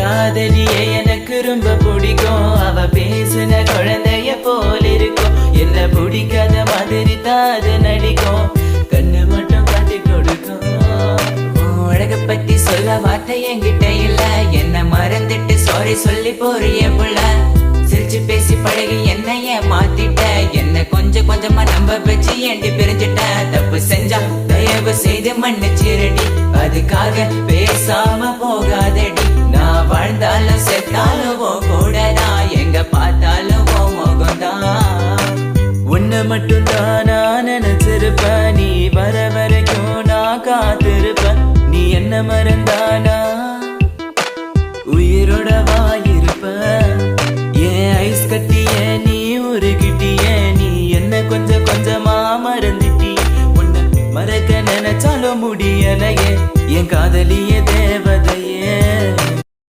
காதலியே எனக்கு ரொம்ப பிடிக்கும். அவ பேசுன குழந்தைய போல இருக்கும். என்ன பிடிக்காத மாதிரி தான் அது நடிக்கும். கண்ணு மட்டும் காட்டி கொடுக்கும். உலக பத்தி சொல்ல வார்த்தை என்கிட்ட இல்ல. என்ன மறந்துட்டு சாரி சொல்லி போறிய புள்ள. சிரிச்சு பேசி பழகி என்னைய மாத்திட்ட. என்ன கொஞ்சம் கொஞ்சமா நம்ப வச்சு ஏண்டி பிரிஞ்சிட்ட. தப்பு செஞ்சா தயவு செய்து மன்னிச்சிரடி. அதுக்காக பேசாம போகாதடி. நான் வாழ்ந்தாலும் செத்தாலும் கூடதான். எங்க பார்த்தாலும் முகம்தான். உன்னை மட்டும் தான் நான் நினைச்சிருப்பேன். நீ வர வரைக்கும் நான் காத்திருப்பேன். நீ என்ன மறந்தானா உயிரோட வாயிருப்ப. ஏன் ஐஸ் கட்டிய நீ உருகிட்டிய. நீ என்ன கொஞ்சம் கொஞ்சமா மறந்துட்டி. உன்னை மறக்க நினைச்சாலும் முடியலையே. என் காதலியதே